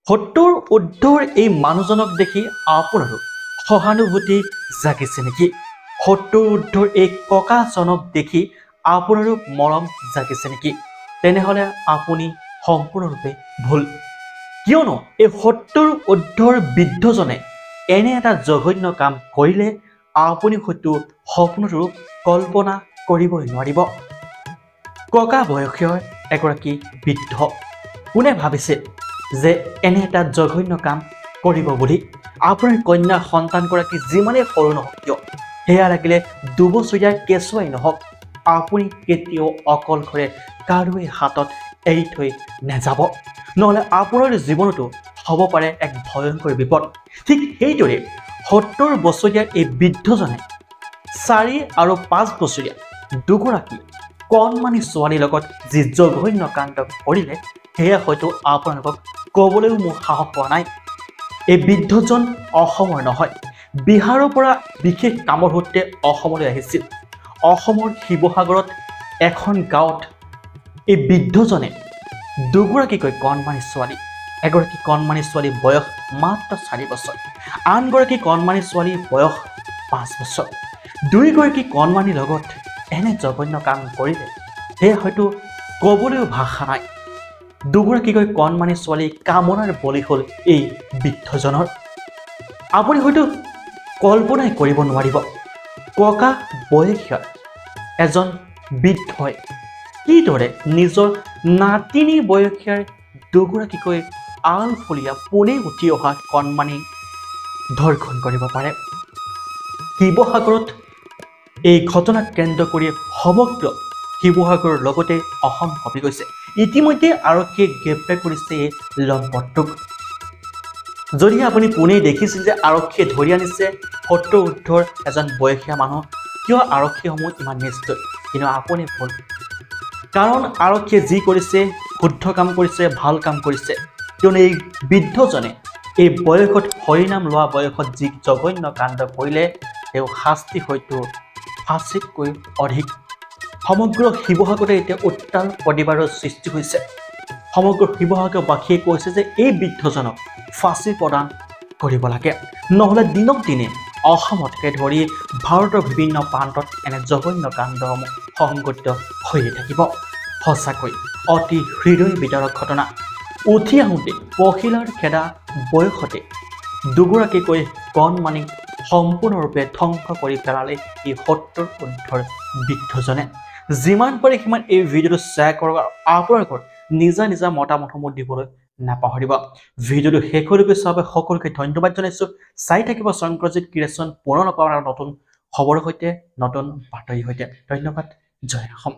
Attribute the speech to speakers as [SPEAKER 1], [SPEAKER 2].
[SPEAKER 1] 70 ঊৰ্ধ্বৰ এই মানুহজনক দেখি আপোনাৰো সহানুভূতি জাগিছে নেকি? 70 ঊৰ্ধ্বৰ এই ককাজনক দেখি আপোনাৰো মৰম জাগিছে নেকি? তেনেহ'লে আপুনি সম্পূৰ্ণৰূপে ভুল। কিয়নো এই 70 ঊৰ্ধ্বৰ বৃদ্ধজনে এনে এটা জঘন্য কাম কৰিলে আপুনি হয়তো সপোনতো কল্পনা কৰিবই নোৱাৰিব। ককা বয়সীয় এগৰাকী বৃদ্ধ, কোনে ভাবিছে যে এনে এটা জঘন্য কাম কৰিব বুলি? আপোনাৰ কন্যা সন্তানগৰাকী যিমানেই সৰু নহওক কিয়, সেয়া লাগিলে 2 বছৰীয়া কেঁচুৱাই নহওক, আপুনি কেতিয়াও অকলশৰে কাৰোৱে হাতত এৰি থৈ নাযাব, নহ'লে আপোনাৰ জীৱনতো হ'ব পাৰে এক ভয়ংকৰ বিপদ। ঠিক সেইদৰে 70 বছৰীয়া এই বৃদ্ধজনে 4 আৰু 5 বছৰীয়া দুগৰাকী কণমানি ছোৱালীৰ লগত যি জঘন্য কাণ্ড কৰিলে, সেয়া হয়তো আপোনালোকক ক'বলৈও মোৰ সাহস পোৱা নাই। এই বৃদ্ধজন অসমৰ নহয়, বিহাৰৰ পৰা বিশেষ কামৰ সূত্ৰে অসমলৈ আহিছিল। অসমৰ শিৱসাগৰত এখন গাঁৱত এই বৃদ্ধজনে দুগৰাকীকৈ কণমানি ছোৱালী, এগৰাকী কণমানি ছোৱালীৰ বয়স মাত্ৰ 4 বছৰ, আনগৰাকী কণমানি ছোৱালীৰ বয়স 5 বছৰ। দুয়োগৰাকী কণমানিৰ লগত এনে জঘন্য কাম কৰিলে সেয়া হয়তো ক'বলৈও ভাষা নাই। দুগৰাকীকৈ কণমানি ছোৱালী কামনাৰ বলি হ'ল এই বৃদ্ধজনৰ। আপুনি হয়তো কল্পনাই কৰিব নোৱাৰিব, ককা বয়সীয়া এজন বৃদ্ধই কিদৰে নিজৰ নাতিনী বয়সীয়াৰ দুগৰাকীকৈ আলফলীয়া পোনে উঠি অহা কণমানি ধৰ্ষণ কৰিব পাৰে। শিৱসাগৰত এই ঘটনাক কেন্দ্ৰ কৰি সমগ্ৰ শিৱসাগৰৰ লগতে অসম কঁপি গৈছে। ইতিমধ্যে আৰক্ষীয়ে গ্ৰেপ্তাৰ কৰিছে এই লম্পটটোক। যদিহে আপুনি পোনেই দেখিছিল যে আৰক্ষীয়ে ধৰি আনিছে 70 ঊৰ্ধ্বৰ এজন বয়সীয়া মানুহ, কিয় আৰক্ষীসমূহ ইমান নিষ্ঠুৰ? কিন্তু আপুনি ভুল, কাৰণ আৰক্ষীয়ে যি কৰিছে শুদ্ধ কাম কৰিছে, ভাল কাম কৰিছে। কিয়নো এই বৃদ্ধজনে এই বয়সত হৰিনাম লোৱা বয়সত যি জঘন্য কাণ্ড কৰিলে, তেওঁ শাস্তি হয়তো ফাঁচীতকৈ অধিক। সমগ্ৰ শিৱসাগৰতে এতিয়া উত্তাল প্ৰতিবাদৰ সৃষ্টি হৈছে। সমগ্ৰ শিৱসাগৰবাসীয়ে কৈছে যে এই বৃদ্ধজনক ফাঁচী প্ৰদান কৰিব লাগে, নহ'লে দিনক দিনে অসমতকে ধৰি ভাৰতৰ বিভিন্ন প্ৰান্তত এনে জঘন্য কাণ্ডসমূহ সংঘটিত হৈয়ে থাকিব। সঁচাকৈ অতি হৃদয় বিদাৰক ঘটনা। উঠি আহোঁতে পখিলাৰ খেদা বয়সতে দুগৰাকীকৈ কণমানিক সম্পূৰ্ণৰূপে ধ্বংস কৰি পেলালে এই 70 ঊৰ্ধ্বৰ বৃদ্ধজনে। যিমান পাৰে সিমান এই ভিডিঅ'টো শ্বেয়াৰ কৰক আৰু আপোনালোকৰ নিজা মতামতসমূহ দিবলৈ নাপাহৰিব। ভিডিঅ'টো শেষলৈকে চোৱাৰ বাবে সকলোকে ধন্যবাদ জনাইছোঁ। চাই থাকিব শংকৰজিৎ ক্ৰিয়েশ্যন, পুনৰ লগ পাম নতুন খবৰৰ সৈতে, নতুন বাতৰিৰ সৈতে। ধন্যবাদ। জয় অসম।